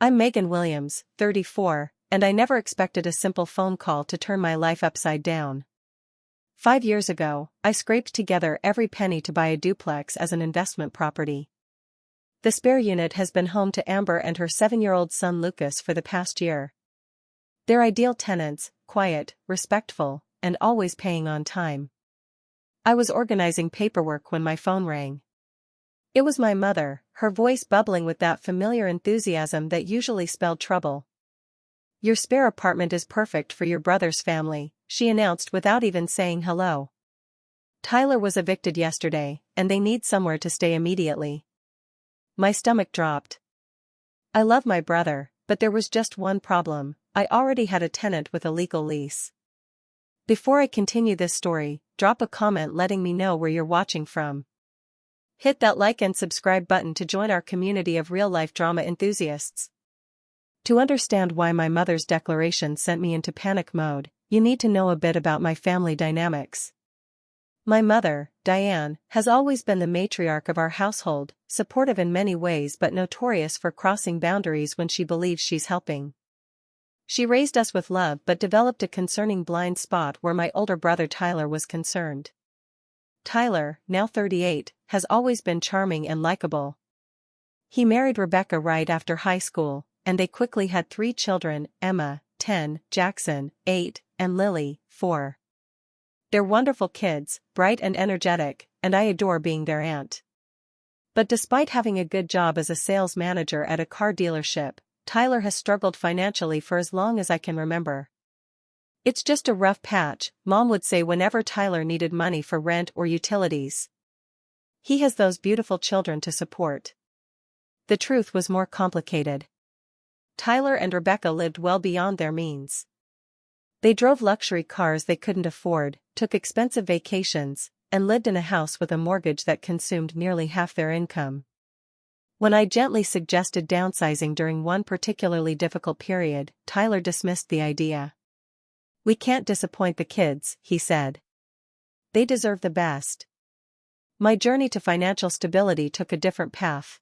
I'm Megan Williams, 34, and I never expected a simple phone call to turn my life upside down. 5 years ago, I scraped together every penny to buy a duplex as an investment property. The spare unit has been home to Amber and her 7-year-old son Lucas for the past year. They're ideal tenants, quiet, respectful, and always paying on time. I was organizing paperwork when my phone rang. It was my mother, her voice bubbling with that familiar enthusiasm that usually spelled trouble. "Your spare apartment is perfect for your brother's family," she announced without even saying hello. "Tyler was evicted yesterday, and they need somewhere to stay immediately." My stomach dropped. I love my brother, but there was just one problem: I already had a tenant with a legal lease. Before I continue this story, drop a comment letting me know where you're watching from. Hit that like and subscribe button to join our community of real-life drama enthusiasts. To understand why my mother's declaration sent me into panic mode, you need to know a bit about my family dynamics. My mother, Diane, has always been the matriarch of our household, supportive in many ways but notorious for crossing boundaries when she believes she's helping. She raised us with love but developed a concerning blind spot where my older brother Tyler was concerned. Tyler, now 38, has always been charming and likable. He married Rebecca right after high school, and they quickly had 3 children: Emma, 10, Jackson, 8, and Lily, 4. They're wonderful kids, bright and energetic, and I adore being their aunt. But despite having a good job as a sales manager at a car dealership, Tyler has struggled financially for as long as I can remember. "It's just a rough patch," Mom would say whenever Tyler needed money for rent or utilities. He has those beautiful children to support. The truth was more complicated. Tyler and Rebecca lived well beyond their means. They drove luxury cars they couldn't afford, took expensive vacations, and lived in a house with a mortgage that consumed nearly half their income. When I gently suggested downsizing during one particularly difficult period, Tyler dismissed the idea. "We can't disappoint the kids," he said. "They deserve the best." My journey to financial stability took a different path.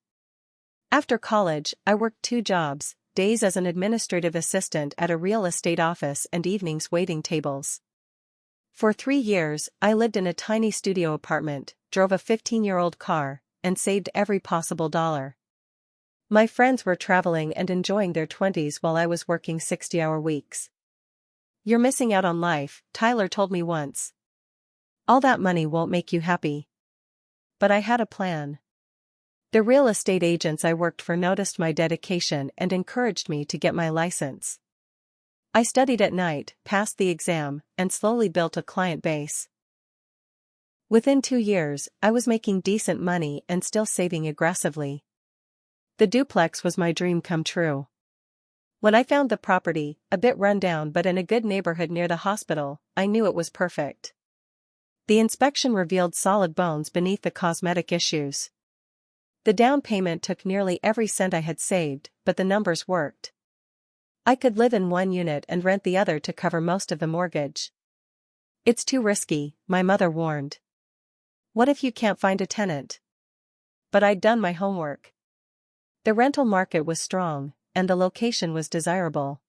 After college, I worked 2 jobs, days as an administrative assistant at a real estate office and evenings waiting tables. For 3 years, I lived in a tiny studio apartment, drove a 15-year-old car, and saved every possible dollar. My friends were traveling and enjoying their 20s while I was working 60-hour weeks. "You're missing out on life," Tyler told me once. "All that money won't make you happy." But I had a plan. The real estate agents I worked for noticed my dedication and encouraged me to get my license. I studied at night, passed the exam, and slowly built a client base. Within 2 years, I was making decent money and still saving aggressively. The duplex was my dream come true. When I found the property, a bit rundown but in a good neighborhood near the hospital, I knew it was perfect. The inspection revealed solid bones beneath the cosmetic issues. The down payment took nearly every cent I had saved, but the numbers worked. I could live in one unit and rent the other to cover most of the mortgage. "It's too risky," my mother warned. "What if you can't find a tenant?" But I'd done my homework. The rental market was strong, and the location was desirable.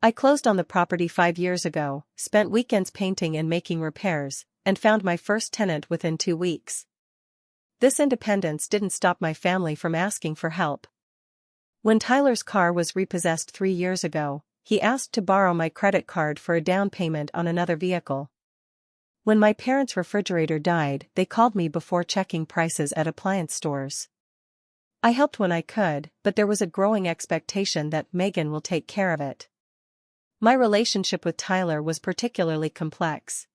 I closed on the property 5 years ago, spent weekends painting and making repairs, and found my first tenant within 2 weeks. This independence didn't stop my family from asking for help. When Tyler's car was repossessed 3 years ago, he asked to borrow my credit card for a down payment on another vehicle. When my parents' refrigerator died, they called me before checking prices at appliance stores. I helped when I could, but there was a growing expectation that Megan will take care of it. My relationship with Tyler was particularly complex.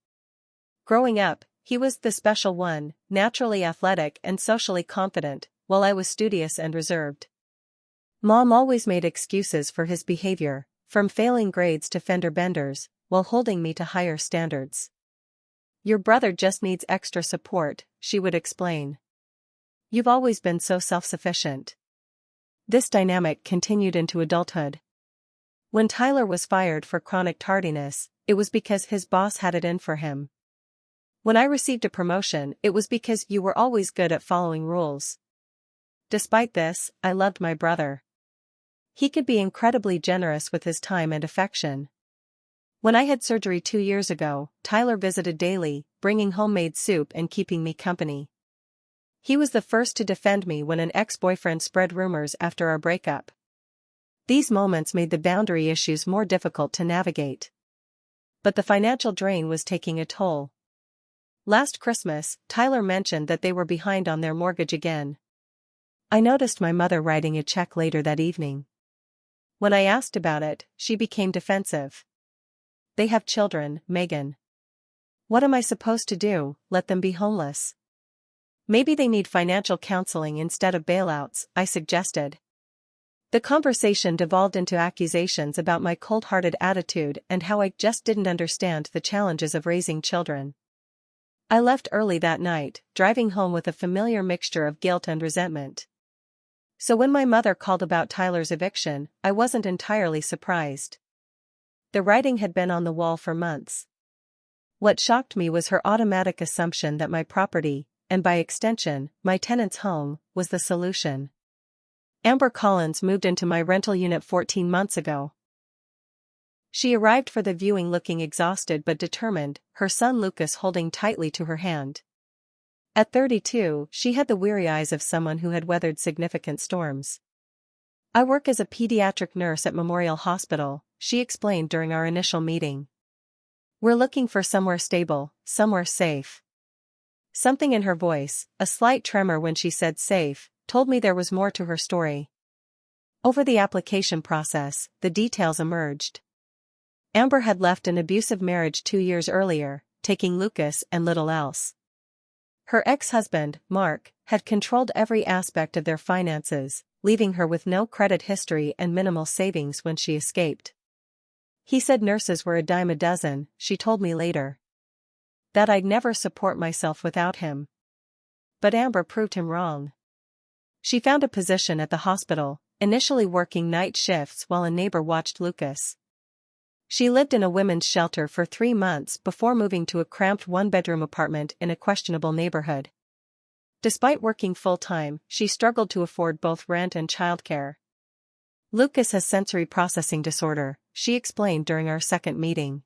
Growing up, he was the special one, naturally athletic and socially confident, while I was studious and reserved. Mom always made excuses for his behavior, from failing grades to fender benders, while holding me to higher standards. "Your brother just needs extra support," she would explain. "You've always been so self-sufficient." This dynamic continued into adulthood. When Tyler was fired for chronic tardiness, it was because his boss had it in for him. When I received a promotion, it was because you were always good at following rules. Despite this, I loved my brother. He could be incredibly generous with his time and affection. When I had surgery 2 years ago, Tyler visited daily, bringing homemade soup and keeping me company. He was the first to defend me when an ex-boyfriend spread rumors after our breakup. These moments made the boundary issues more difficult to navigate. But the financial drain was taking a toll. Last Christmas, Tyler mentioned that they were behind on their mortgage again. I noticed my mother writing a check later that evening. When I asked about it, she became defensive. They have children, Megan. What am I supposed to do, let them be homeless? Maybe they need financial counseling instead of bailouts, I suggested. The conversation devolved into accusations about my cold-hearted attitude and how I just didn't understand the challenges of raising children. I left early that night, driving home with a familiar mixture of guilt and resentment. So when my mother called about Tyler's eviction, I wasn't entirely surprised. The writing had been on the wall for months. What shocked me was her automatic assumption that my property, and by extension, my tenant's home, was the solution. Amber Collins moved into my rental unit 14 months ago. She arrived for the viewing looking exhausted but determined, her son Lucas holding tightly to her hand. At 32, she had the weary eyes of someone who had weathered significant storms. I work as a pediatric nurse at Memorial Hospital, she explained during our initial meeting. We're looking for somewhere stable, somewhere safe. Something in her voice, a slight tremor when she said safe, told me there was more to her story. Over the application process, the details emerged. Amber had left an abusive marriage 2 years earlier, taking Lucas and little else. Her ex-husband, Mark, had controlled every aspect of their finances, leaving her with no credit history and minimal savings when she escaped. He said nurses were a dime a dozen, she told me later. That I'd never support myself without him. But Amber proved him wrong. She found a position at the hospital, initially working night shifts while a neighbor watched Lucas. She lived in a women's shelter for 3 months before moving to a cramped one-bedroom apartment in a questionable neighborhood. Despite working full-time, she struggled to afford both rent and childcare. Lucas has sensory processing disorder, she explained during our second meeting.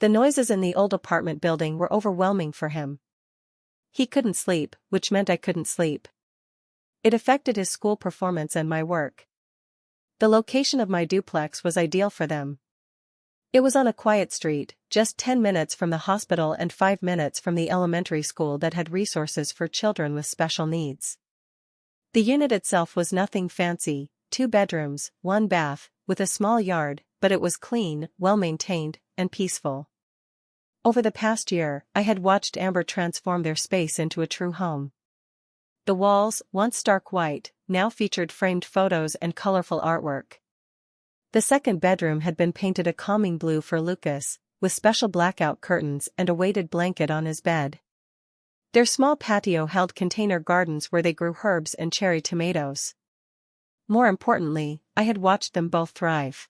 The noises in the old apartment building were overwhelming for him. He couldn't sleep, which meant I couldn't sleep. It affected his school performance and my work. The location of my duplex was ideal for them. It was on a quiet street, just 10 minutes from the hospital and 5 minutes from the elementary school that had resources for children with special needs. The unit itself was nothing fancy, 2 bedrooms, 1 bath, with a small yard, but it was clean, well-maintained, and peaceful. Over the past year, I had watched Amber transform their space into a true home. The walls, once stark white, now featured framed photos and colorful artwork. The second bedroom had been painted a calming blue for Lucas, with special blackout curtains and a weighted blanket on his bed. Their small patio held container gardens where they grew herbs and cherry tomatoes. More importantly, I had watched them both thrive.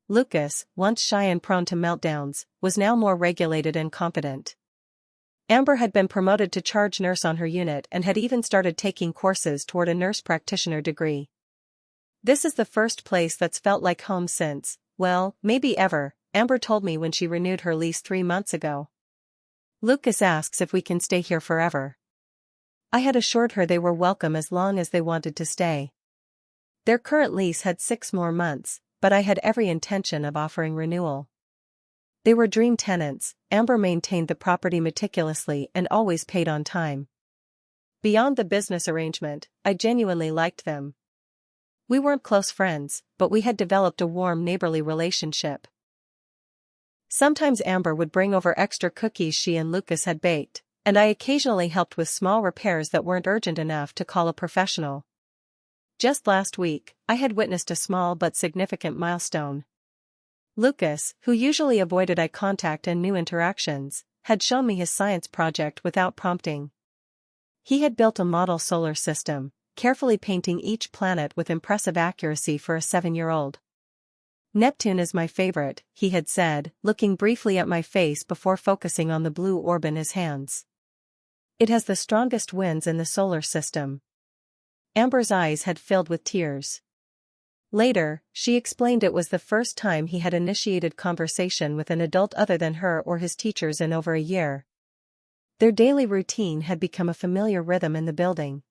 Lucas, once shy and prone to meltdowns, was now more regulated and confident. Amber had been promoted to charge nurse on her unit and had even started taking courses toward a nurse practitioner degree. This is the first place that's felt like home since, well, maybe ever, Amber told me when she renewed her lease 3 months ago. Lucas asks if we can stay here forever. I had assured her they were welcome as long as they wanted to stay. Their current lease had 6 more months, but I had every intention of offering renewal. They were dream tenants. Amber maintained the property meticulously and always paid on time. Beyond the business arrangement, I genuinely liked them. We weren't close friends, but we had developed a warm neighborly relationship. Sometimes Amber would bring over extra cookies she and Lucas had baked, and I occasionally helped with small repairs that weren't urgent enough to call a professional. Just last week, I had witnessed a small but significant milestone. Lucas, who usually avoided eye contact and new interactions, had shown me his science project without prompting. He had built a model solar system, carefully painting each planet with impressive accuracy for a 7-year-old. Neptune is my favorite, he had said, looking briefly at my face before focusing on the blue orb in his hands. It has the strongest winds in the solar system. Amber's eyes had filled with tears. Later, she explained it was the first time he had initiated conversation with an adult other than her or his teachers in over a year. Their daily routine had become a familiar rhythm in the building.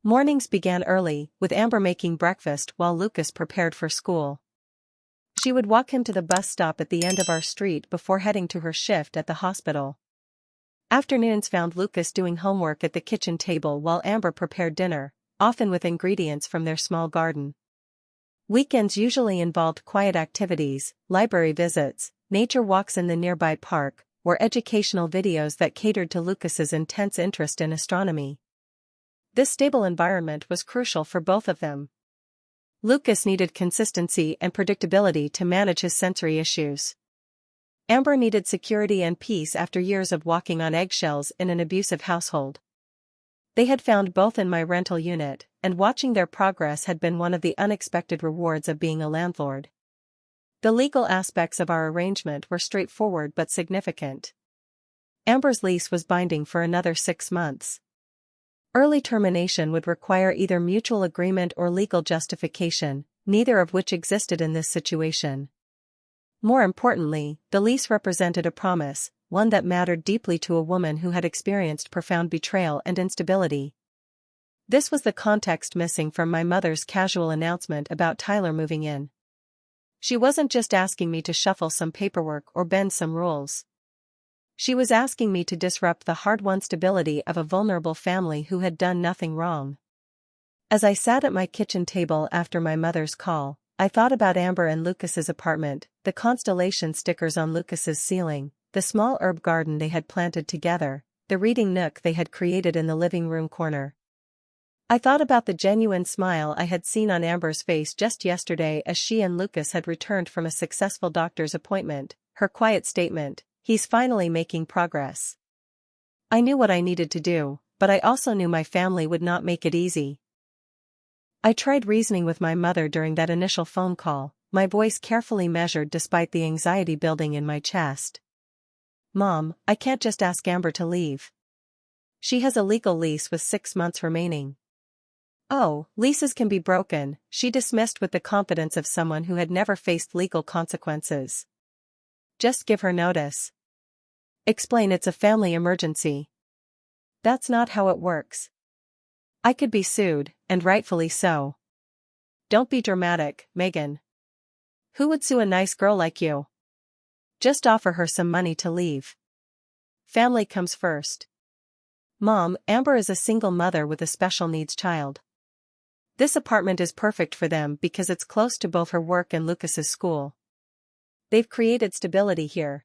Mornings began early, with Amber making breakfast while Lucas prepared for school. She would walk him to the bus stop at the end of our street before heading to her shift at the hospital. Afternoons found Lucas doing homework at the kitchen table while Amber prepared dinner, often with ingredients from their small garden. Weekends usually involved quiet activities, library visits, nature walks in the nearby park, or educational videos that catered to Lucas's intense interest in astronomy. This stable environment was crucial for both of them. Lucas needed consistency and predictability to manage his sensory issues. Amber needed security and peace after years of walking on eggshells in an abusive household. They had found both in my rental unit, and watching their progress had been one of the unexpected rewards of being a landlord. The legal aspects of our arrangement were straightforward but significant. Amber's lease was binding for another 6 months. Early termination would require either mutual agreement or legal justification, neither of which existed in this situation. More importantly, the lease represented a promise, one that mattered deeply to a woman who had experienced profound betrayal and instability. This was the context missing from my mother's casual announcement about Tyler moving in. She wasn't just asking me to shuffle some paperwork or bend some rules. She was asking me to disrupt the hard-won stability of a vulnerable family who had done nothing wrong. As I sat at my kitchen table after my mother's call, I thought about Amber and Lucas's apartment, the constellation stickers on Lucas's ceiling, the small herb garden they had planted together, the reading nook they had created in the living room corner. I thought about the genuine smile I had seen on Amber's face just yesterday as she and Lucas had returned from a successful doctor's appointment, her quiet statement, "He's finally making progress." I knew what I needed to do, but I also knew my family would not make it easy. I tried reasoning with my mother during that initial phone call, my voice carefully measured despite the anxiety building in my chest. "Mom, I can't just ask Amber to leave. She has a legal lease with 6 months remaining." "Oh, leases can be broken," she dismissed with the confidence of someone who had never faced legal consequences. "Just give her notice. Explain it's a family emergency." "That's not how it works. I could be sued, and rightfully so." "Don't be dramatic, Megan. Who would sue a nice girl like you? Just offer her some money to leave. Family comes first." "Mom, Amber is a single mother with a special needs child. This apartment is perfect for them because it's close to both her work and Lucas's school. They've created stability here."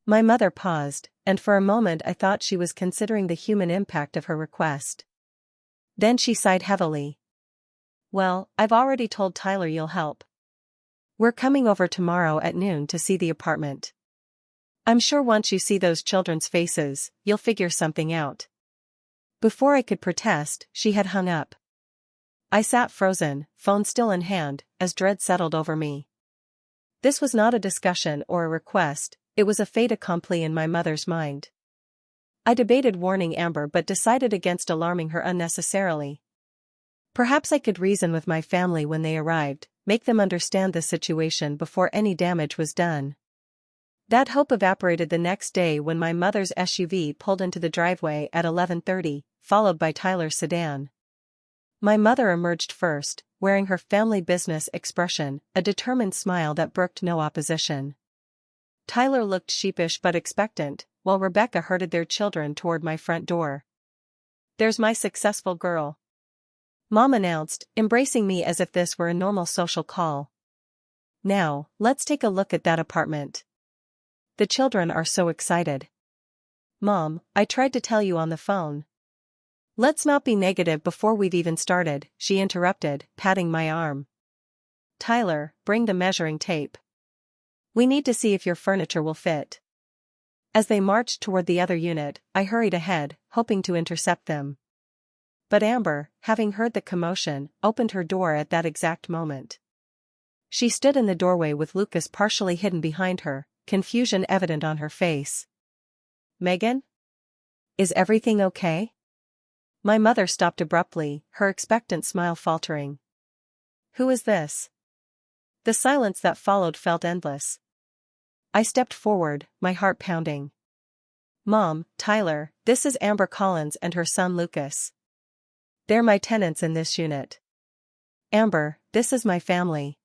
My mother paused, and for a moment I thought she was considering the human impact of her request. Then she sighed heavily. "Well, I've already told Tyler you'll help. We're coming over tomorrow at noon to see the apartment. I'm sure once you see those children's faces, you'll figure something out." Before I could protest, she had hung up. I sat frozen, phone still in hand, as dread settled over me. This was not a discussion or a request, it was a fait accompli in my mother's mind. I debated warning Amber but decided against alarming her unnecessarily. Perhaps I could reason with my family when they arrived, make them understand the situation before any damage was done. That hope evaporated the next day when my mother's SUV pulled into the driveway at 11:30, followed by Tyler's sedan. My mother emerged first, wearing her family business expression, a determined smile that brooked no opposition. Tyler looked sheepish but expectant, while Rebecca herded their children toward my front door. "There's my successful girl," Mom announced, embracing me as if this were a normal social call. "Now, let's take a look at that apartment. The children are so excited." "Mom, I tried to tell you on the phone." "Let's not be negative before we've even started," she interrupted, patting my arm. "Tyler, bring the measuring tape. We need to see if your furniture will fit." As they marched toward the other unit, I hurried ahead, hoping to intercept them. But Amber, having heard the commotion, opened her door at that exact moment. She stood in the doorway with Lucas partially hidden behind her, confusion evident on her face. "Megan? Is everything okay?" My mother stopped abruptly, her expectant smile faltering. Who is this? The silence that followed felt endless. I stepped forward, my heart pounding. Mom, Tyler, this is Amber Collins and her son Lucas. They're my tenants in this unit. Amber, this is my family.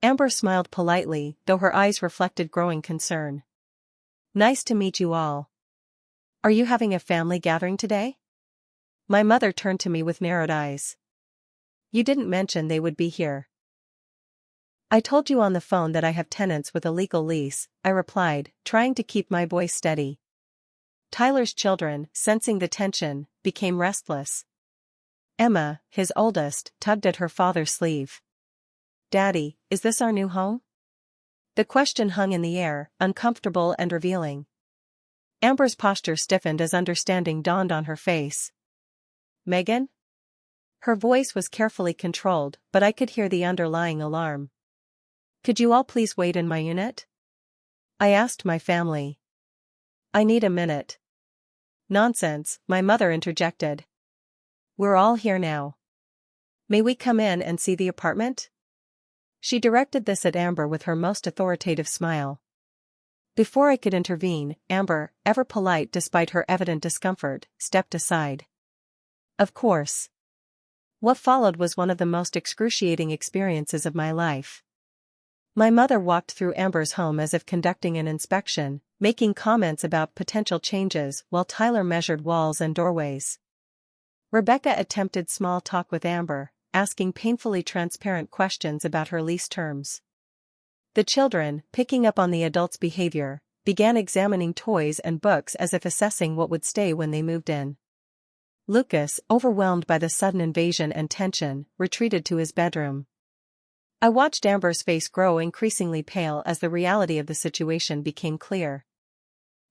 Amber smiled politely, though her eyes reflected growing concern. Nice to meet you all. Are you having a family gathering today? My mother turned to me with narrowed eyes. You didn't mention they would be here. I told you on the phone that I have tenants with a legal lease, I replied, trying to keep my voice steady. Tyler's children, sensing the tension, became restless. Emma, his oldest, tugged at her father's sleeve. Daddy, is this our new home? The question hung in the air, uncomfortable and revealing. Amber's posture stiffened as understanding dawned on her face. Megan? Her voice was carefully controlled, but I could hear the underlying alarm. Could you all please wait in my unit? I asked my family. I need a minute. Nonsense, my mother interjected. We're all here now. May we come in and see the apartment? She directed this at Amber with her most authoritative smile. Before I could intervene, Amber, ever polite despite her evident discomfort, stepped aside. Of course. What followed was one of the most excruciating experiences of my life. My mother walked through Amber's home as if conducting an inspection, making comments about potential changes while Tyler measured walls and doorways. Rebecca attempted small talk with Amber, asking painfully transparent questions about her lease terms. The children, picking up on the adults' behavior, began examining toys and books as if assessing what would stay when they moved in. Lucas, overwhelmed by the sudden invasion and tension, retreated to his bedroom. I watched Amber's face grow increasingly pale as the reality of the situation became clear.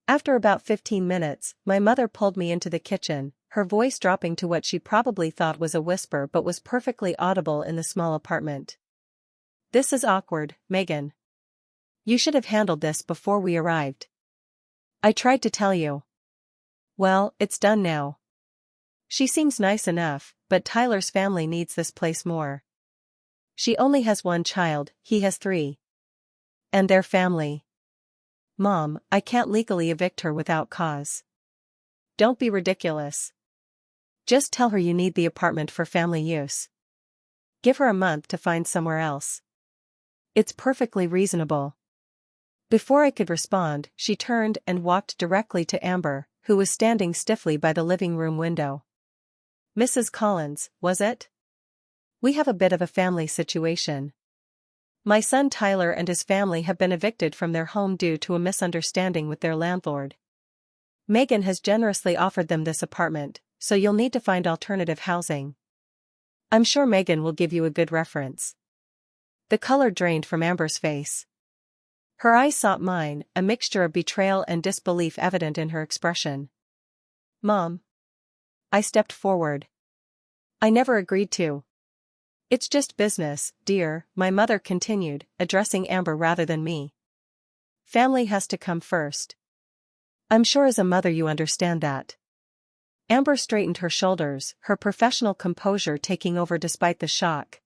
After about 15 minutes, my mother pulled me into the kitchen, her voice dropping to what she probably thought was a whisper but was perfectly audible in the small apartment. This is awkward, Megan. You should have handled this before we arrived. I tried to tell you. Well, it's done now. She seems nice enough, but Tyler's family needs this place more. She only has one child, he has 3. And their family. Mom, I can't legally evict her without cause. Don't be ridiculous. Just tell her you need the apartment for family use. Give her a month to find somewhere else. It's perfectly reasonable. Before I could respond, she turned and walked directly to Amber, who was standing stiffly by the living room window. Mrs. Collins, was it? We have a bit of a family situation. My son Tyler and his family have been evicted from their home due to a misunderstanding with their landlord. Megan has generously offered them this apartment, so you'll need to find alternative housing. I'm sure Megan will give you a good reference. The color drained from Amber's face. Her eyes sought mine, a mixture of betrayal and disbelief evident in her expression. Mom. I stepped forward. I never agreed to. It's just business, dear, my mother continued, addressing Amber rather than me. Family has to come first. I'm sure as a mother you understand that. Amber straightened her shoulders, her professional composure taking over despite the shock.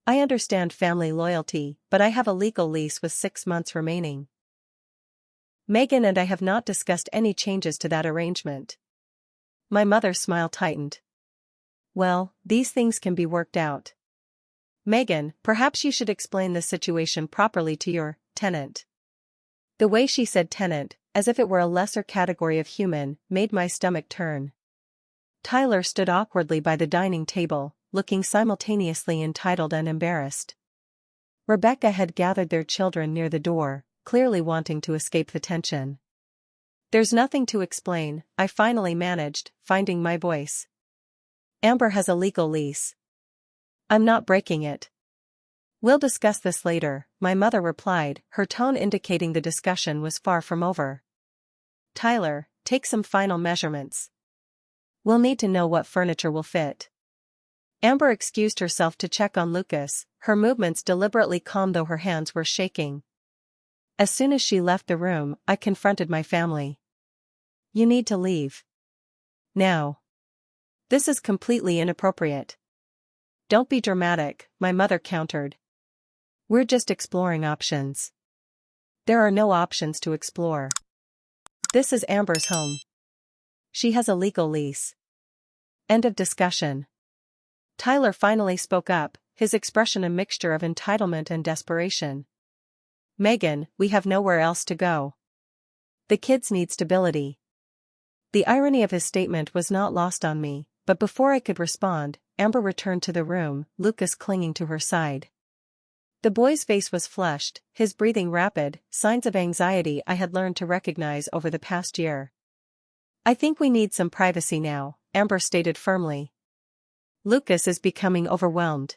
I understand family loyalty, but I have a legal lease with 6 months remaining. Megan and I have not discussed any changes to that arrangement. My mother's smile tightened. Well, these things can be worked out. Megan, perhaps you should explain this situation properly to your tenant. The way she said tenant, as if it were a lesser category of human, made my stomach turn. Tyler stood awkwardly by the dining table, looking simultaneously entitled and embarrassed. Rebecca had gathered their children near the door, clearly wanting to escape the tension. There's nothing to explain, I finally managed, finding my voice. Amber has a legal lease. I'm not breaking it. We'll discuss this later, my mother replied, her tone indicating the discussion was far from over. Tyler, take some final measurements. We'll need to know what furniture will fit. Amber excused herself to check on Lucas, her movements deliberately calm though her hands were shaking. As soon as she left the room, I confronted my family. You need to leave. Now. This is completely inappropriate. Don't be dramatic, my mother countered. We're just exploring options. There are no options to explore. This is Amber's home. She has a legal lease. End of discussion. Tyler finally spoke up, his expression a mixture of entitlement and desperation. Megan, we have nowhere else to go. The kids need stability. The irony of his statement was not lost on me, but before I could respond, Amber returned to the room, Lucas clinging to her side. The boy's face was flushed, his breathing rapid, signs of anxiety I had learned to recognize over the past year. I think we need some privacy now, Amber stated firmly. Lucas is becoming overwhelmed.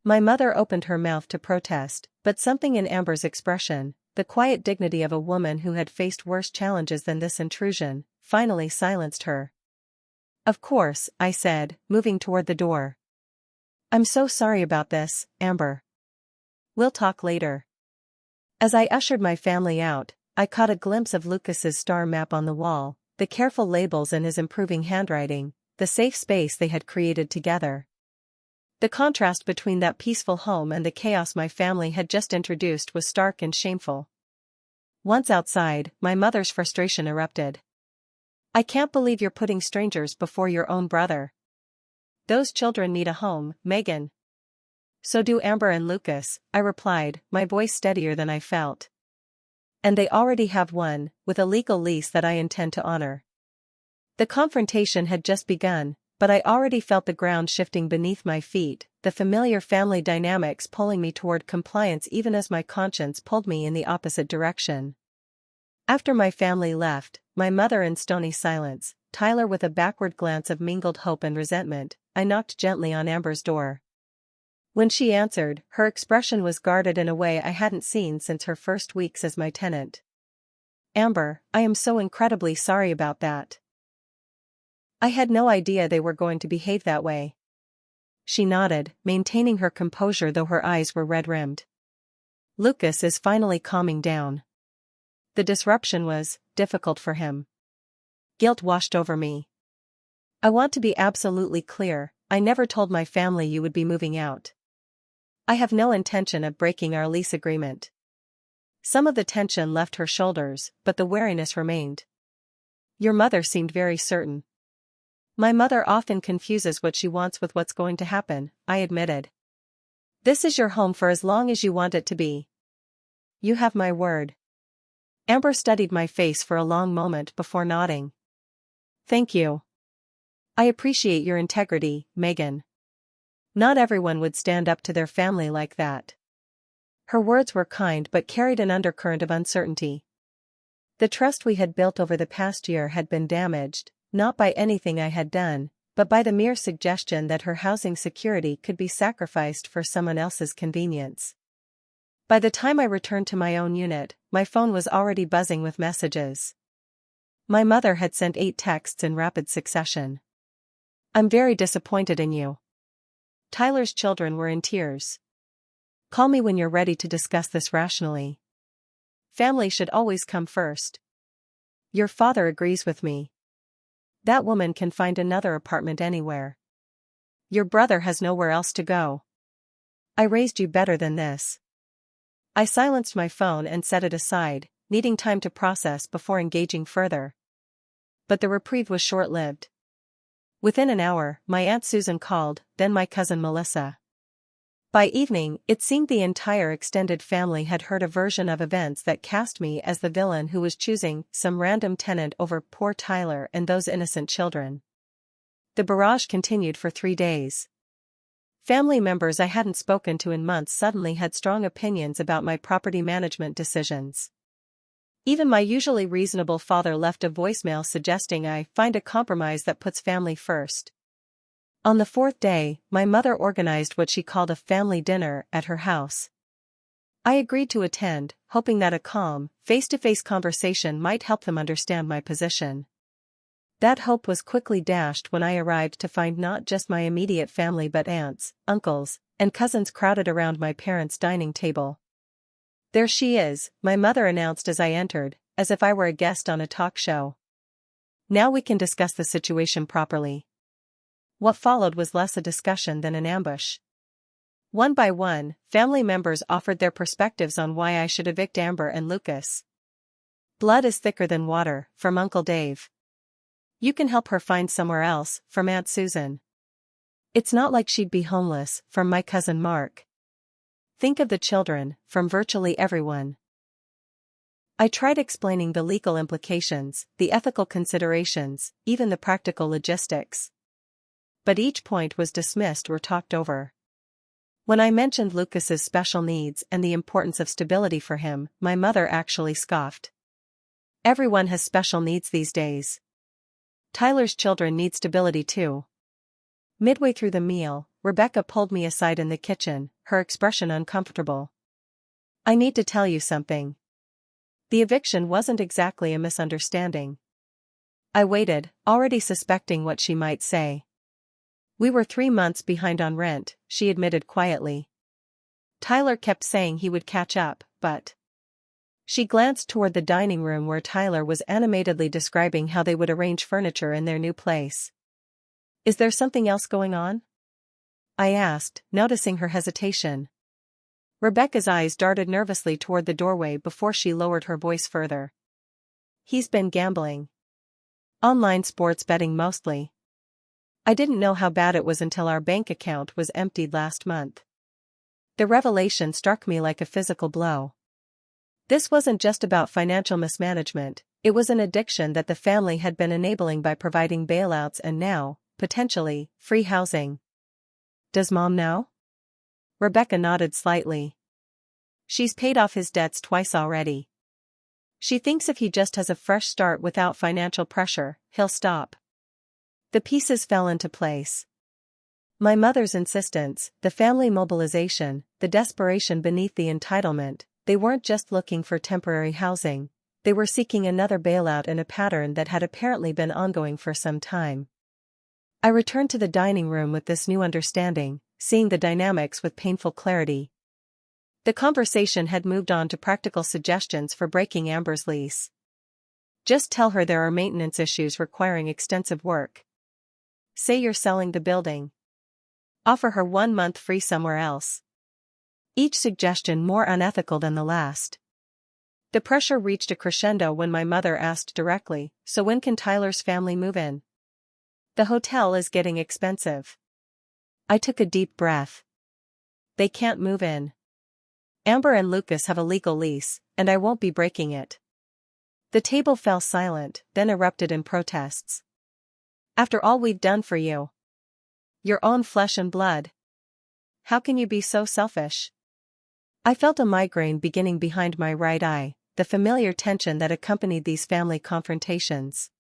My mother opened her mouth to protest, but something in Amber's expression, the quiet dignity of a woman who had faced worse challenges than this intrusion, finally silenced her. Of course, I said, moving toward the door. I'm so sorry about this, Amber. We'll talk later. As I ushered my family out, I caught a glimpse of Lucas's star map on the wall, the careful labels in his improving handwriting, the safe space they had created together. The contrast between that peaceful home and the chaos my family had just introduced was stark and shameful. Once outside, my mother's frustration erupted. I can't believe you're putting strangers before your own brother. Those children need a home, Megan. So do Amber and Lucas, I replied, my voice steadier than I felt. And they already have one, with a legal lease that I intend to honor. The confrontation had just begun, but I already felt the ground shifting beneath my feet, the familiar family dynamics pulling me toward compliance even as my conscience pulled me in the opposite direction. After my family left, my mother in stony silence, Tyler with a backward glance of mingled hope and resentment, I knocked gently on Amber's door. When she answered, her expression was guarded in a way I hadn't seen since her first weeks as my tenant. Amber, I am so incredibly sorry about that. I had no idea they were going to behave that way. She nodded, maintaining her composure though her eyes were red-rimmed. Lucas is finally calming down. The disruption was difficult for him. Guilt washed over me. I want to be absolutely clear, I never told my family you would be moving out. I have no intention of breaking our lease agreement. Some of the tension left her shoulders, but the wariness remained. Your mother seemed very certain. My mother often confuses what she wants with what's going to happen, I admitted. This is your home for as long as you want it to be. You have my word. Amber studied my face for a long moment before nodding. Thank you. I appreciate your integrity, Megan. Not everyone would stand up to their family like that. Her words were kind but carried an undercurrent of uncertainty. The trust we had built over the past year had been damaged, not by anything I had done, but by the mere suggestion that her housing security could be sacrificed for someone else's convenience. By the time I returned to my own unit, my phone was already buzzing with messages. My mother had sent 8 texts in rapid succession. I'm very disappointed in you. Tyler's children were in tears. Call me when you're ready to discuss this rationally. Family should always come first. Your father agrees with me. That woman can find another apartment anywhere. Your brother has nowhere else to go. I raised you better than this. I silenced my phone and set it aside, needing time to process before engaging further. But the reprieve was short-lived. Within an hour, my Aunt Susan called, then my cousin Melissa. By evening, it seemed the entire extended family had heard a version of events that cast me as the villain who was choosing some random tenant over poor Tyler and those innocent children. The barrage continued for 3 days. Family members I hadn't spoken to in months suddenly had strong opinions about my property management decisions. Even my usually reasonable father left a voicemail suggesting I find a compromise that puts family first. On the 4th day, my mother organized what she called a family dinner at her house. I agreed to attend, hoping that a calm, face-to-face conversation might help them understand my position. That hope was quickly dashed when I arrived to find not just my immediate family but aunts, uncles, and cousins crowded around my parents' dining table. There she is, my mother announced as I entered, as if I were a guest on a talk show. Now we can discuss the situation properly. What followed was less a discussion than an ambush. One by one, family members offered their perspectives on why I should evict Amber and Lucas. Blood is thicker than water, from Uncle Dave. You can help her find somewhere else, from Aunt Susan. It's not like she'd be homeless, from my cousin Mark. Think of the children, from virtually everyone. I tried explaining the legal implications, the ethical considerations, even the practical logistics. But each point was dismissed or talked over. When I mentioned Lucas's special needs and the importance of stability for him, my mother actually scoffed. Everyone has special needs these days. Tyler's children need stability too. Midway through the meal, Rebecca pulled me aside in the kitchen, her expression uncomfortable. I need to tell you something. The eviction wasn't exactly a misunderstanding. I waited, already suspecting what she might say. We were 3 months behind on rent, she admitted quietly. Tyler kept saying he would catch up, but... She glanced toward the dining room where Tyler was animatedly describing how they would arrange furniture in their new place. Is there something else going on? I asked, noticing her hesitation. Rebecca's eyes darted nervously toward the doorway before she lowered her voice further. He's been gambling. Online sports betting mostly. I didn't know how bad it was until our bank account was emptied last month. The revelation struck me like a physical blow. This wasn't just about financial mismanagement, it was an addiction that the family had been enabling by providing bailouts and now, potentially, free housing. Does Mom know? Rebecca nodded slightly. She's paid off his debts twice already. She thinks if he just has a fresh start without financial pressure, he'll stop. The pieces fell into place. My mother's insistence, the family mobilization, the desperation beneath the entitlement, they weren't just looking for temporary housing, they were seeking another bailout in a pattern that had apparently been ongoing for some time. I returned to the dining room with this new understanding, seeing the dynamics with painful clarity. The conversation had moved on to practical suggestions for breaking Amber's lease. Just tell her there are maintenance issues requiring extensive work. Say you're selling the building. Offer her 1 month free somewhere else. Each suggestion more unethical than the last. The pressure reached a crescendo when my mother asked directly, so when can Tyler's family move in? The hotel is getting expensive. I took a deep breath. They can't move in. Amber and Lucas have a legal lease, and I won't be breaking it. The table fell silent, then erupted in protests. After all we've done for you. Your own flesh and blood. How can you be so selfish? I felt a migraine beginning behind my right eye, the familiar tension that accompanied these family confrontations.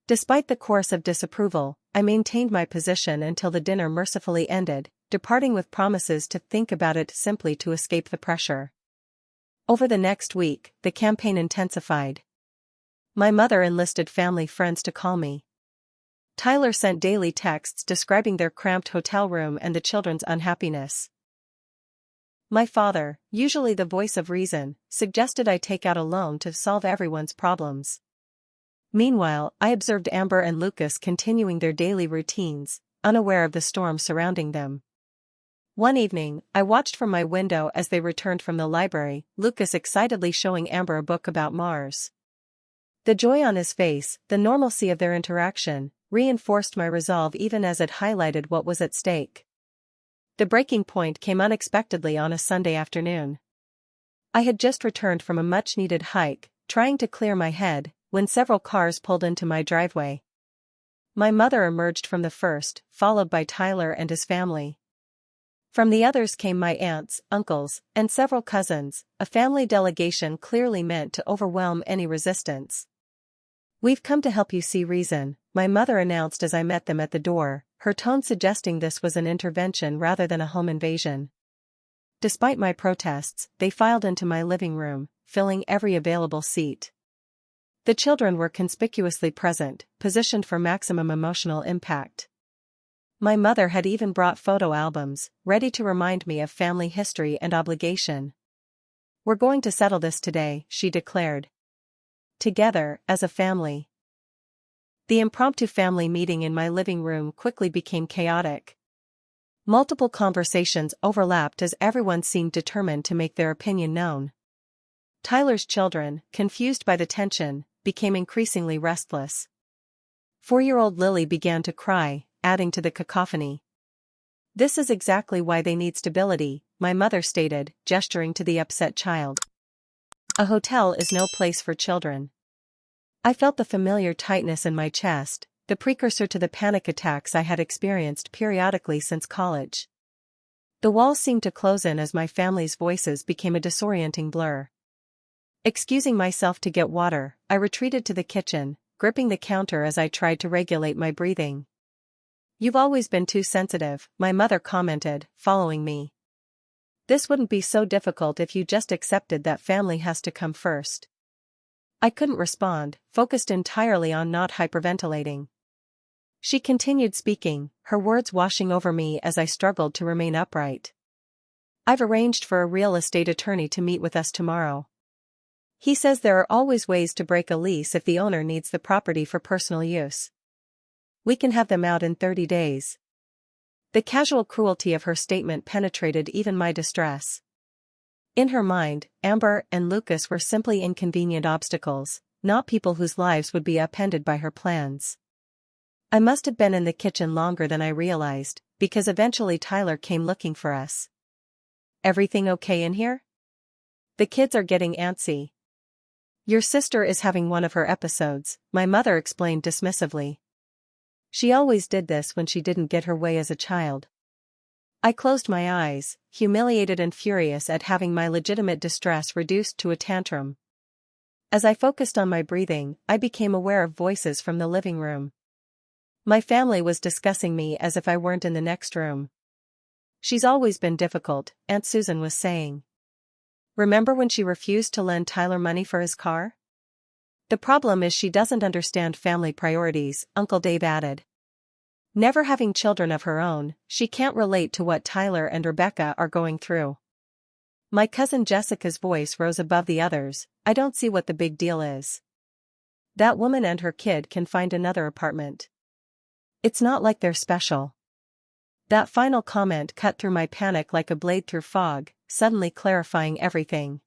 Despite the chorus of disapproval, I maintained my position until the dinner mercifully ended, departing with promises to think about it simply to escape the pressure. Over the next week, the campaign intensified. My mother enlisted family friends to call me. Tyler sent daily texts describing their cramped hotel room and the children's unhappiness. My father, usually the voice of reason, suggested I take out a loan to solve everyone's problems. Meanwhile, I observed Amber and Lucas continuing their daily routines, unaware of the storm surrounding them. One evening, I watched from my window as they returned from the library, Lucas excitedly showing Amber a book about Mars. The joy on his face, the normalcy of their interaction, reinforced my resolve even as it highlighted what was at stake. The breaking point came unexpectedly on a Sunday afternoon. I had just returned from a much-needed hike, trying to clear my head, when several cars pulled into my driveway. My mother emerged from the first, followed by Tyler and his family. From the others came my aunts, uncles, and several cousins, a family delegation clearly meant to overwhelm any resistance. "We've come to help you see reason," my mother announced as I met them at the door, her tone suggesting this was an intervention rather than a home invasion. Despite my protests, they filed into my living room, filling every available seat. The children were conspicuously present, positioned for maximum emotional impact. My mother had even brought photo albums, ready to remind me of family history and obligation. "We're going to settle this today," she declared. "Together, as a family." The impromptu family meeting in my living room quickly became chaotic. Multiple conversations overlapped as everyone seemed determined to make their opinion known. Tyler's children, confused by the tension, became increasingly restless. 4-year-old Lily began to cry, adding to the cacophony. "This is exactly why they need stability," my mother stated, gesturing to the upset child. "A hotel is no place for children." I felt the familiar tightness in my chest, the precursor to the panic attacks I had experienced periodically since college. The walls seemed to close in as my family's voices became a disorienting blur. Excusing myself to get water, I retreated to the kitchen, gripping the counter as I tried to regulate my breathing. "You've always been too sensitive," my mother commented, following me. "This wouldn't be so difficult if you just accepted that family has to come first." I couldn't respond, focused entirely on not hyperventilating. She continued speaking, her words washing over me as I struggled to remain upright. "I've arranged for a real estate attorney to meet with us tomorrow. He says there are always ways to break a lease if the owner needs the property for personal use. We can have them out in 30 days. The casual cruelty of her statement penetrated even my distress. In her mind, Amber and Lucas were simply inconvenient obstacles, not people whose lives would be upended by her plans. I must have been in the kitchen longer than I realized, because eventually Tyler came looking for us. "Everything okay in here? The kids are getting antsy." "Your sister is having one of her episodes," my mother explained dismissively. "She always did this when she didn't get her way as a child." I closed my eyes, humiliated and furious at having my legitimate distress reduced to a tantrum. As I focused on my breathing, I became aware of voices from the living room. My family was discussing me as if I weren't in the next room. "She's always been difficult," Aunt Susan was saying. "Remember when she refused to lend Tyler money for his car? The problem is she doesn't understand family priorities," Uncle Dave added. "Never having children of her own, she can't relate to what Tyler and Rebecca are going through." My cousin Jessica's voice rose above the others. "I don't see what the big deal is. That woman and her kid can find another apartment. It's not like they're special." That final comment cut through my panic like a blade through fog, suddenly clarifying everything.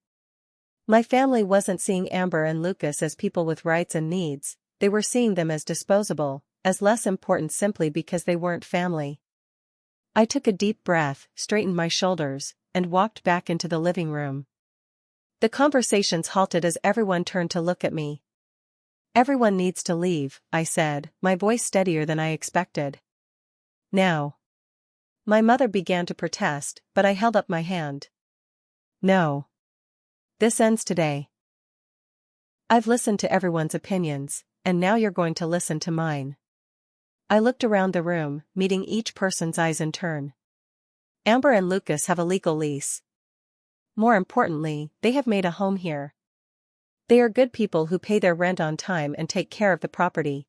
My family wasn't seeing Amber and Lucas as people with rights and needs, they were seeing them as disposable, as less important simply because they weren't family. I took a deep breath, straightened my shoulders, and walked back into the living room. The conversations halted as everyone turned to look at me. "Everyone needs to leave," I said, my voice steadier than I expected. "Now." My mother began to protest, but I held up my hand. "No. This ends today. I've listened to everyone's opinions, and now you're going to listen to mine." I looked around the room, meeting each person's eyes in turn. Amber and Lucas have a legal lease. More importantly, they have made a home here. They are good people who pay their rent on time and take care of the property.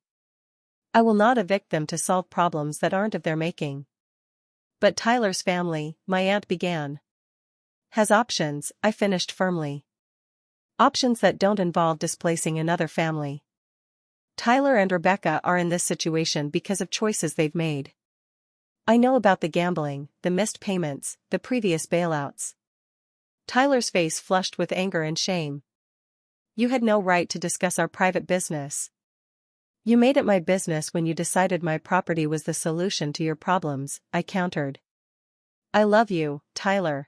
I will not evict them to solve problems that aren't of their making. "But Tyler's family," my aunt began. "Has options," I finished firmly. "Options that don't involve displacing another family. Tyler and Rebecca are in this situation because of choices they've made. I know about the gambling, the missed payments, the previous bailouts." Tyler's face flushed with anger and shame. "You had no right to discuss our private business. You made it my business when you decided my property was the solution to your problems," I countered. "I love you, Tyler.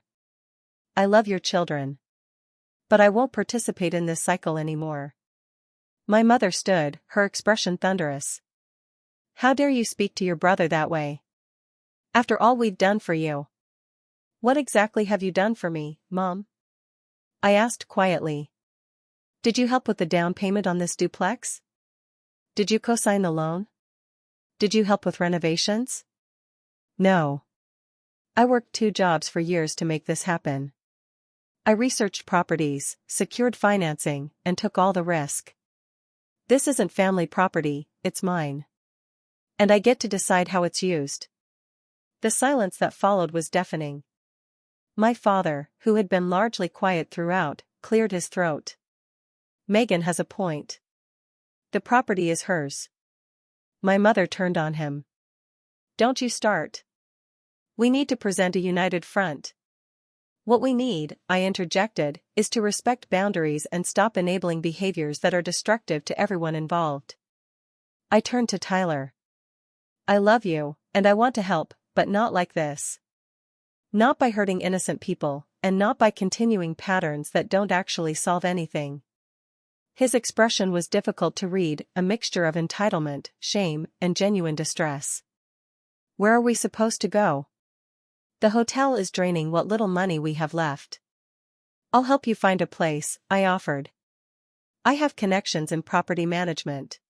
I love your children. But I won't participate in this cycle anymore." My mother stood, her expression thunderous. "How dare you speak to your brother that way? After all we've done for you." "What exactly have you done for me, Mom?" I asked quietly. "Did you help with the down payment on this duplex? Did you co-sign the loan? Did you help with renovations?" "No. I worked 2 jobs for years to make this happen. I researched properties, secured financing, and took all the risk. This isn't family property, it's mine. And I get to decide how it's used." The silence that followed was deafening. My father, who had been largely quiet throughout, cleared his throat. "Megan has a point. The property is hers. My mother turned on him. Don't you start. We need to present a united front. What we need, I interjected, is to respect boundaries and stop enabling behaviors that are destructive to everyone involved. I turned to Tyler. I love you, and I want to help, but not like this. Not by hurting innocent people, and not by continuing patterns that don't actually solve anything. His expression was difficult to read, a mixture of entitlement, shame, and genuine distress. Where are we supposed to go? The hotel is draining what little money we have left. I'll help you find a place, I offered. I have connections in property management.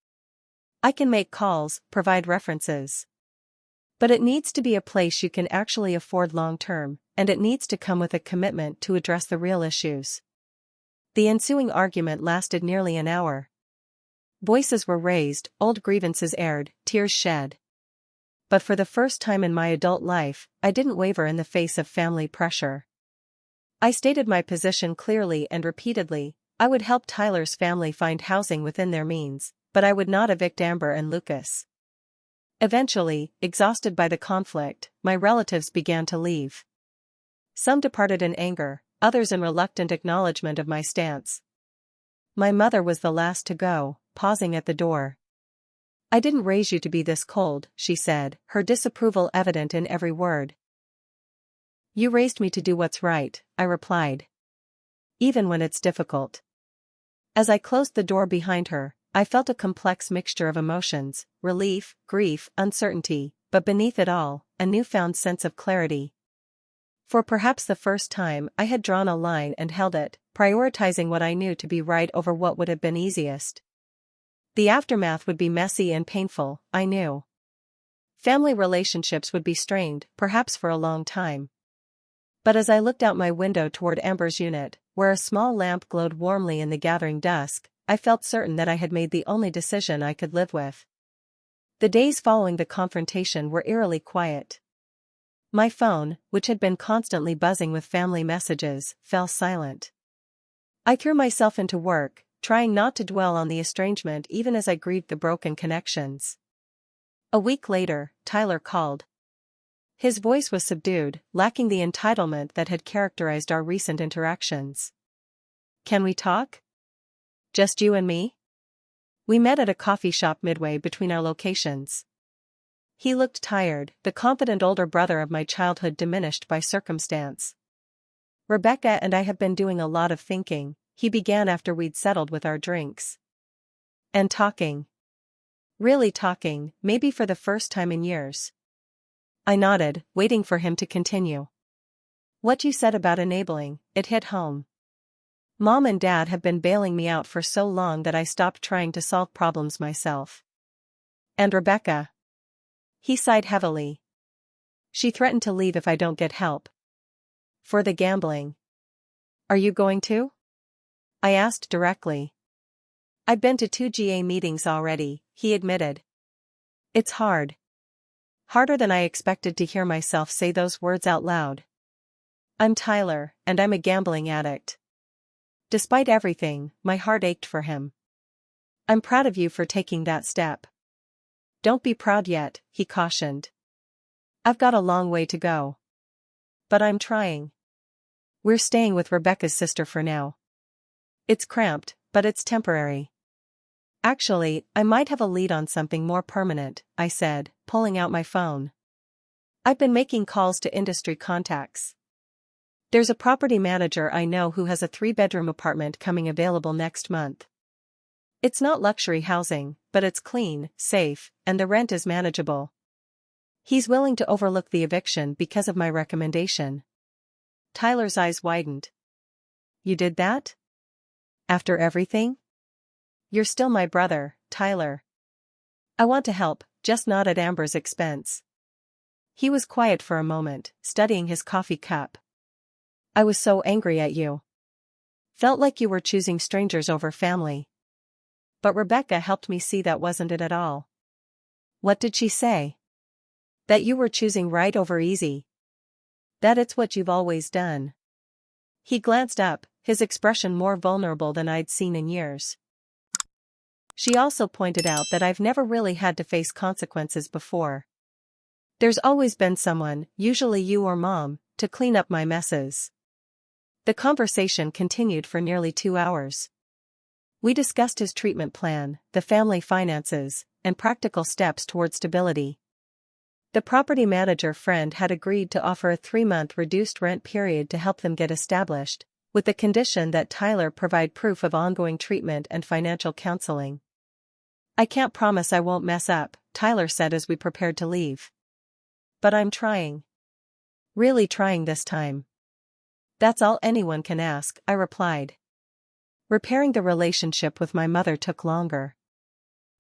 I can make calls, provide references. But it needs to be a place you can actually afford long-term, and it needs to come with a commitment to address the real issues. The ensuing argument lasted nearly an hour. Voices were raised, old grievances aired, tears shed. But for the first time in my adult life, I didn't waver in the face of family pressure. I stated my position clearly and repeatedly. I would help Tyler's family find housing within their means, but I would not evict Amber and Lucas. Eventually, exhausted by the conflict, my relatives began to leave. Some departed in anger, others in reluctant acknowledgement of my stance. My mother was the last to go, pausing at the door. I didn't raise you to be this cold, she said, her disapproval evident in every word. You raised me to do what's right, I replied. Even when it's difficult. As I closed the door behind her, I felt a complex mixture of emotions, relief, grief, uncertainty, but beneath it all, a newfound sense of clarity. For perhaps the first time I had drawn a line and held it, prioritizing what I knew to be right over what would have been easiest. The aftermath would be messy and painful, I knew. Family relationships would be strained, perhaps for a long time. But as I looked out my window toward Amber's unit, where a small lamp glowed warmly in the gathering dusk, I felt certain that I had made the only decision I could live with. The days following the confrontation were eerily quiet. My phone, which had been constantly buzzing with family messages, fell silent. I threw myself into work, trying not to dwell on the estrangement even as I grieved the broken connections. A week later, Tyler called. His voice was subdued, lacking the entitlement that had characterized our recent interactions. Can we talk? Just you and me? We met at a coffee shop midway between our locations. He looked tired, the confident older brother of my childhood diminished by circumstance. Rebecca and I have been doing a lot of thinking, he began after we'd settled with our drinks. And talking. Really talking, maybe for the first time in years. I nodded, waiting for him to continue. What you said about enabling, it hit home. Mom and Dad have been bailing me out for so long that I stopped trying to solve problems myself. And Rebecca? He sighed heavily. She threatened to leave if I don't get help. For the gambling. Are you going to? I asked directly. I've been to 2 GA meetings already, he admitted. It's hard. Harder than I expected to hear myself say those words out loud. I'm Tyler, and I'm a gambling addict. Despite everything, my heart ached for him. I'm proud of you for taking that step. Don't be proud yet, he cautioned. I've got a long way to go. But I'm trying. We're staying with Rebecca's sister for now. It's cramped, but it's temporary. Actually, I might have a lead on something more permanent, I said, pulling out my phone. I've been making calls to industry contacts. There's a property manager I know who has a 3-bedroom apartment coming available next month. It's not luxury housing, but it's clean, safe, and the rent is manageable. He's willing to overlook the eviction because of my recommendation. Tyler's eyes widened. You did that? After everything? You're still my brother, Tyler. I want to help, just not at Amber's expense. He was quiet for a moment, studying his coffee cup. I was so angry at you. Felt like you were choosing strangers over family. But Rebecca helped me see that wasn't it at all. What did she say? That you were choosing right over easy. That it's what you've always done. He glanced up, his expression more vulnerable than I'd seen in years. She also pointed out that I've never really had to face consequences before. There's always been someone, usually you or mom, to clean up my messes. The conversation continued for nearly 2 hours. We discussed his treatment plan, the family finances, and practical steps toward stability. The property manager friend had agreed to offer a 3-month reduced rent period to help them get established, with the condition that Tyler provide proof of ongoing treatment and financial counseling. I can't promise I won't mess up, Tyler said as we prepared to leave. But I'm trying. Really trying this time. That's all anyone can ask, I replied. Repairing the relationship with my mother took longer.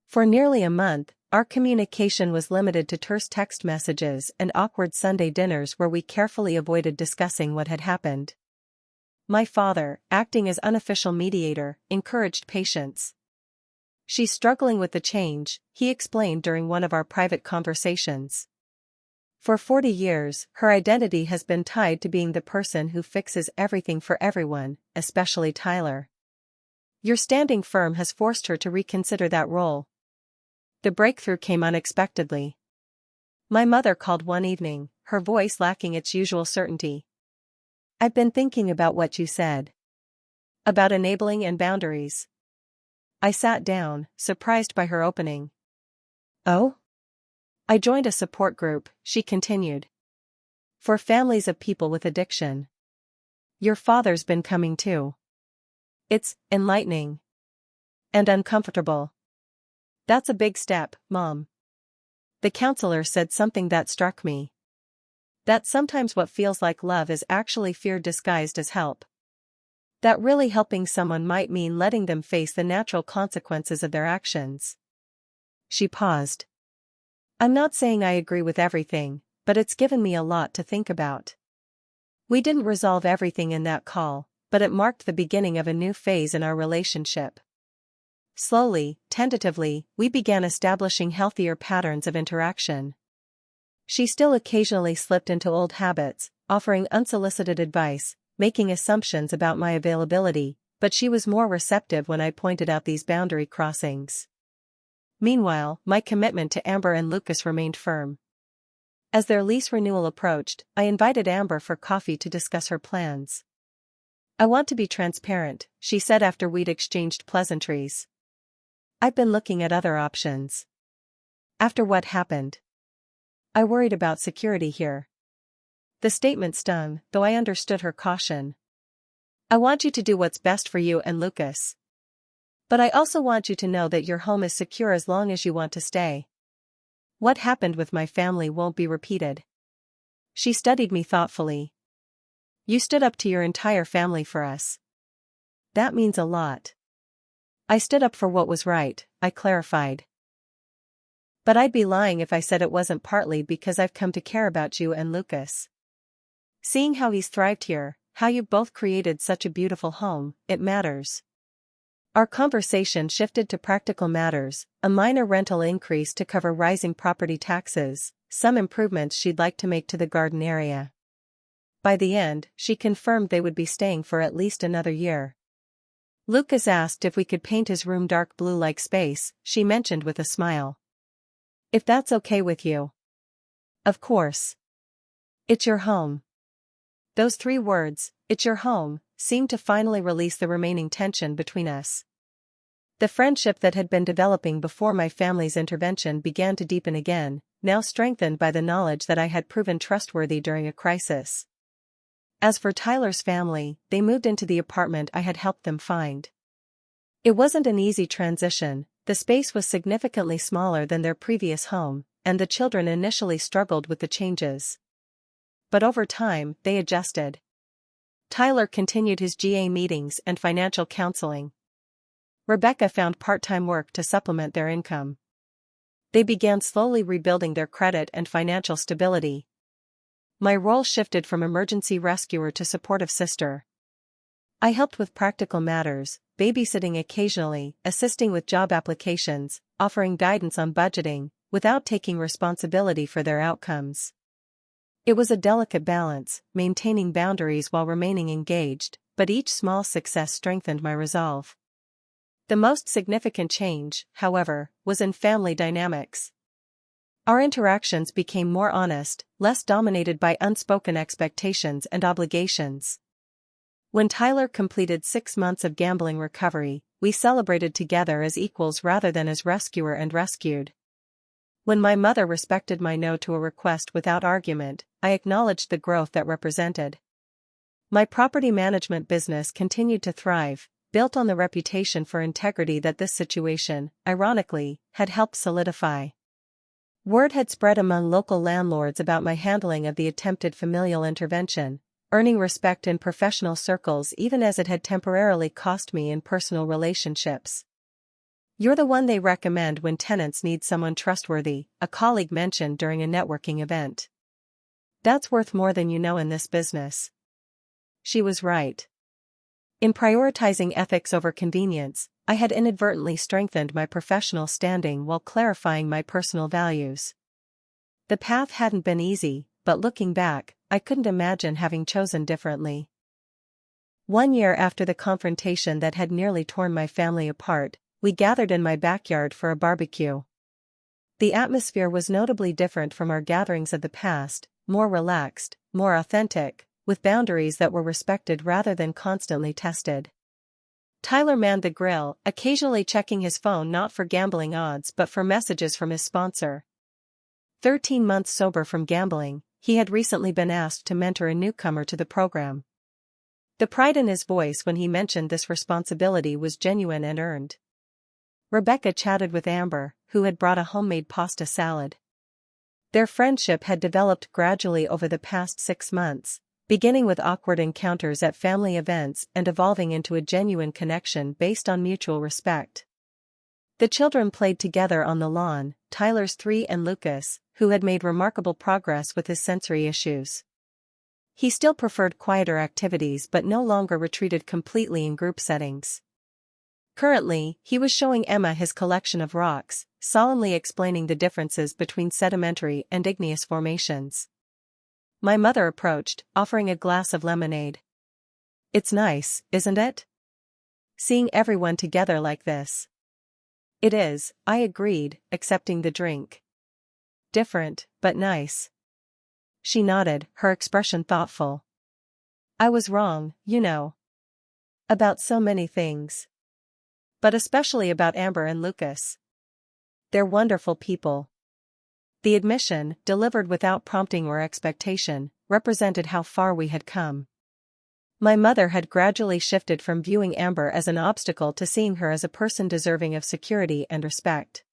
For nearly a month, our communication was limited to terse text messages and awkward Sunday dinners where we carefully avoided discussing what had happened. My father, acting as unofficial mediator, encouraged patience. She's struggling with the change, he explained during one of our private conversations. For 40 years, her identity has been tied to being the person who fixes everything for everyone, especially Tyler. Your standing firm has forced her to reconsider that role. The breakthrough came unexpectedly. My mother called one evening, her voice lacking its usual certainty. I've been thinking about what you said. About enabling and boundaries. I sat down, surprised by her opening. Oh? I joined a support group, she continued. For families of people with addiction. Your father's been coming too. It's enlightening. And uncomfortable. That's a big step, Mom. The counselor said something that struck me. That sometimes what feels like love is actually fear disguised as help. That really helping someone might mean letting them face the natural consequences of their actions. She paused. I'm not saying I agree with everything, but it's given me a lot to think about. We didn't resolve everything in that call, but it marked the beginning of a new phase in our relationship. Slowly, tentatively, we began establishing healthier patterns of interaction. She still occasionally slipped into old habits, offering unsolicited advice, making assumptions about my availability, but she was more receptive when I pointed out these boundary crossings. Meanwhile, my commitment to Amber and Lucas remained firm. As their lease renewal approached, I invited Amber for coffee to discuss her plans. I want to be transparent, she said after we'd exchanged pleasantries. I've been looking at other options. After what happened, I worried about security here. The statement stung, though I understood her caution. I want you to do what's best for you and Lucas. But I also want you to know that your home is secure as long as you want to stay. What happened with my family won't be repeated. She studied me thoughtfully. You stood up to your entire family for us. That means a lot. I stood up for what was right, I clarified. But I'd be lying if I said it wasn't partly because I've come to care about you and Lucas. Seeing how he's thrived here, how you've both created such a beautiful home, it matters. Our conversation shifted to practical matters, a minor rental increase to cover rising property taxes, some improvements she'd like to make to the garden area. By the end, she confirmed they would be staying for at least another year. Lucas asked if we could paint his room dark blue like space, she mentioned with a smile. If that's okay with you. Of course. It's your home. Those 3 words, it's your home, seemed to finally release the remaining tension between us. The friendship that had been developing before my family's intervention began to deepen again, now strengthened by the knowledge that I had proven trustworthy during a crisis. As for Tyler's family, they moved into the apartment I had helped them find. It wasn't an easy transition, the space was significantly smaller than their previous home, and the children initially struggled with the changes. But over time, they adjusted. Tyler continued his GA meetings and financial counseling. Rebecca found part-time work to supplement their income. They began slowly rebuilding their credit and financial stability. My role shifted from emergency rescuer to supportive sister. I helped with practical matters, babysitting occasionally, assisting with job applications, offering guidance on budgeting, without taking responsibility for their outcomes. It was a delicate balance, maintaining boundaries while remaining engaged, but each small success strengthened my resolve. The most significant change, however, was in family dynamics. Our interactions became more honest, less dominated by unspoken expectations and obligations. When Tyler completed 6 months of gambling recovery, we celebrated together as equals rather than as rescuer and rescued. When my mother respected my no to a request without argument, I acknowledged the growth that represented. My property management business continued to thrive, built on the reputation for integrity that this situation, ironically, had helped solidify. Word had spread among local landlords about my handling of the attempted familial intervention, earning respect in professional circles even as it had temporarily cost me in personal relationships. "You're the one they recommend when tenants need someone trustworthy," a colleague mentioned during a networking event. "That's worth more than you know in this business." She was right. In prioritizing ethics over convenience, I had inadvertently strengthened my professional standing while clarifying my personal values. The path hadn't been easy, but looking back, I couldn't imagine having chosen differently. 1 year after the confrontation that had nearly torn my family apart, we gathered in my backyard for a barbecue. The atmosphere was notably different from our gatherings of the past, more relaxed, more authentic, with boundaries that were respected rather than constantly tested. Tyler manned the grill, occasionally checking his phone not for gambling odds but for messages from his sponsor. 13 months sober from gambling, he had recently been asked to mentor a newcomer to the program. The pride in his voice when he mentioned this responsibility was genuine and earned. Rebecca chatted with Amber, who had brought a homemade pasta salad. Their friendship had developed gradually over the past 6 months, beginning with awkward encounters at family events and evolving into a genuine connection based on mutual respect. The children played together on the lawn, Tyler's 3 and Lucas, who had made remarkable progress with his sensory issues. He still preferred quieter activities but no longer retreated completely in group settings. Currently, he was showing Emma his collection of rocks, solemnly explaining the differences between sedimentary and igneous formations. My mother approached, offering a glass of lemonade. "It's nice, isn't it? Seeing everyone together like this." "It is," I agreed, accepting the drink. "Different, but nice." She nodded, her expression thoughtful. "I was wrong, you know. About so many things. But especially about Amber and Lucas. They're wonderful people." The admission, delivered without prompting or expectation, represented how far we had come. My mother had gradually shifted from viewing Amber as an obstacle to seeing her as a person deserving of security and respect.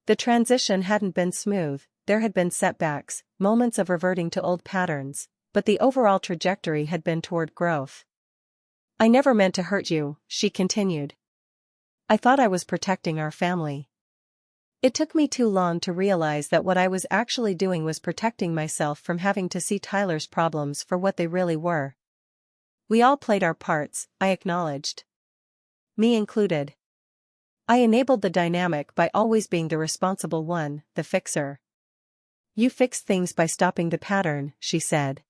The transition hadn't been smooth, there had been setbacks, moments of reverting to old patterns, but the overall trajectory had been toward growth. "I never meant to hurt you," she continued. "I thought I was protecting our family. It took me too long to realize that what I was actually doing was protecting myself from having to see Tyler's problems for what they really were." "We all played our parts," I acknowledged. "Me included. I enabled the dynamic by always being the responsible one, the fixer." "You fixed things by stopping the pattern," she said.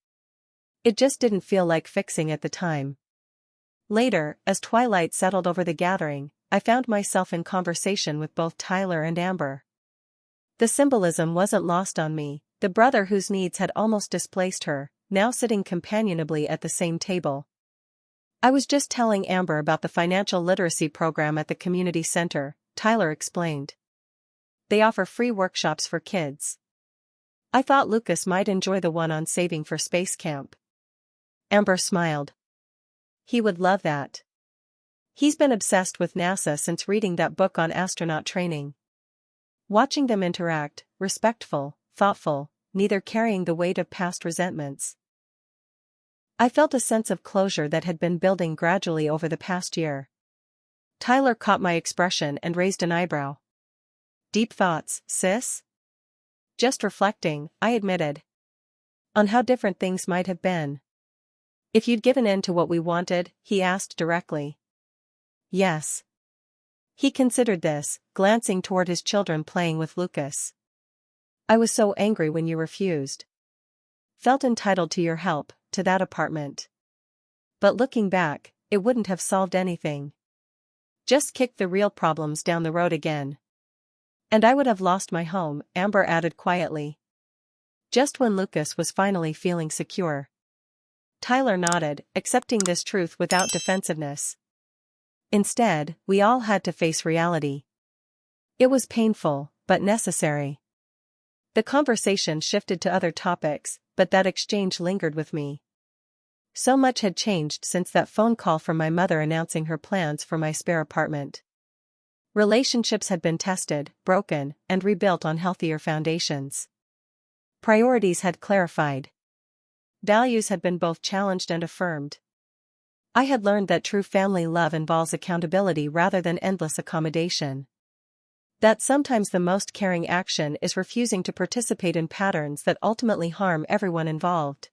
"It just didn't feel like fixing at the time." Later, as twilight settled over the gathering, I found myself in conversation with both Tyler and Amber. The symbolism wasn't lost on me, the brother whose needs had almost displaced her, now sitting companionably at the same table. "I was just telling Amber about the financial literacy program at the community center," Tyler explained. "They offer free workshops for kids. I thought Lucas might enjoy the one on saving for space camp." Amber smiled. "He would love that. He's been obsessed with NASA since reading that book on astronaut training." Watching them interact, respectful, thoughtful, neither carrying the weight of past resentments. I felt a sense of closure that had been building gradually over the past year. Tyler caught my expression and raised an eyebrow. "Deep thoughts, sis?" "Just reflecting," I admitted. "On how different things might have been." "If you'd given in to what we wanted?" he asked directly. "Yes." He considered this, glancing toward his children playing with Lucas. "I was so angry when you refused. Felt entitled to your help, to that apartment. But looking back, it wouldn't have solved anything. Just kick the real problems down the road again. And I would have lost my home, Amber added quietly. Just when Lucas was finally feeling secure. Tyler nodded, accepting this truth without defensiveness. Instead, we all had to face reality. It was painful, but necessary. The conversation shifted to other topics, but that exchange lingered with me. So much had changed since that phone call from my mother announcing her plans for my spare apartment. Relationships had been tested, broken, and rebuilt on healthier foundations. Priorities had clarified. Values had been both challenged and affirmed. I had learned that true family love involves accountability rather than endless accommodation. That sometimes the most caring action is refusing to participate in patterns that ultimately harm everyone involved.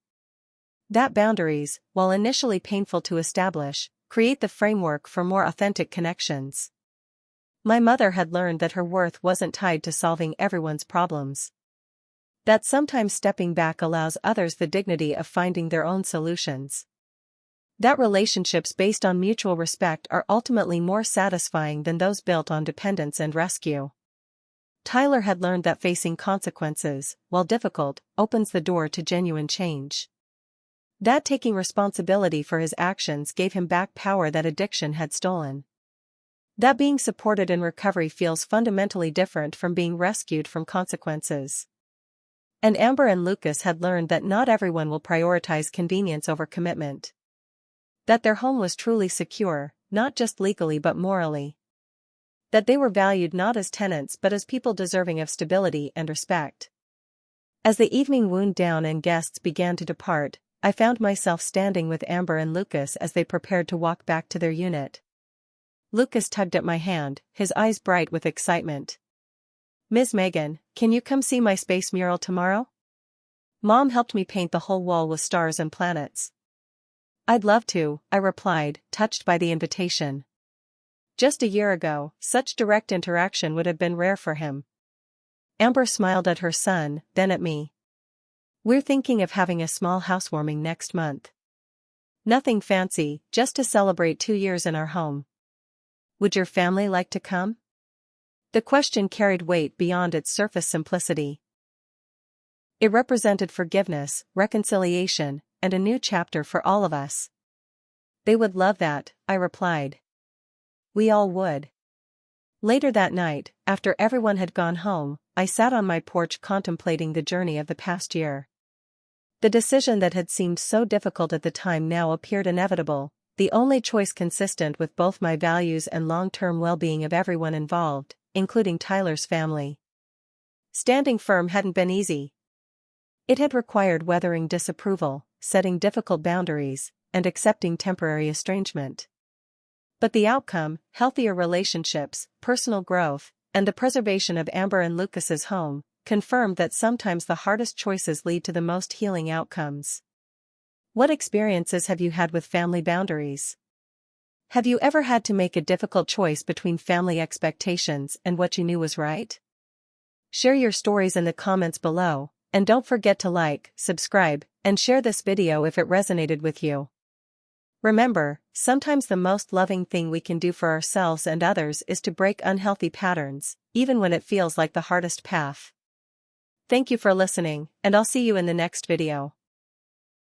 That boundaries, while initially painful to establish, create the framework for more authentic connections. My mother had learned that her worth wasn't tied to solving everyone's problems. That sometimes stepping back allows others the dignity of finding their own solutions. That relationships based on mutual respect are ultimately more satisfying than those built on dependence and rescue. Tyler had learned that facing consequences, while difficult, opens the door to genuine change. That taking responsibility for his actions gave him back power that addiction had stolen. That being supported in recovery feels fundamentally different from being rescued from consequences. And Amber and Lucas had learned that not everyone will prioritize convenience over commitment. That their home was truly secure, not just legally but morally. That they were valued not as tenants but as people deserving of stability and respect. As the evening wound down and guests began to depart, I found myself standing with Amber and Lucas as they prepared to walk back to their unit. Lucas tugged at my hand, his eyes bright with excitement. "Ms. Megan, can you come see my space mural tomorrow? Mom helped me paint the whole wall with stars and planets." "I'd love to," I replied, touched by the invitation. Just a year ago, such direct interaction would have been rare for him. Amber smiled at her son, then at me. "We're thinking of having a small housewarming next month. Nothing fancy, just to celebrate 2 years in our home. Would your family like to come?" The question carried weight beyond its surface simplicity. It represented forgiveness, reconciliation, and a new chapter for all of us. "They would love that," I replied. "We all would." Later that night, after everyone had gone home, I sat on my porch contemplating the journey of the past year. The decision that had seemed so difficult at the time now appeared inevitable, the only choice consistent with both my values and long-term well-being of everyone involved, including Tyler's family. Standing firm hadn't been easy. It had required weathering disapproval, setting difficult boundaries, and accepting temporary estrangement. But the outcome, healthier relationships, personal growth, and the preservation of Amber and Lucas's home, confirmed that sometimes the hardest choices lead to the most healing outcomes. What experiences have you had with family boundaries? Have you ever had to make a difficult choice between family expectations and what you knew was right? Share your stories in the comments below, and don't forget to like, subscribe, and share this video if it resonated with you. Remember, sometimes the most loving thing we can do for ourselves and others is to break unhealthy patterns, even when it feels like the hardest path. Thank you for listening, and I'll see you in the next video.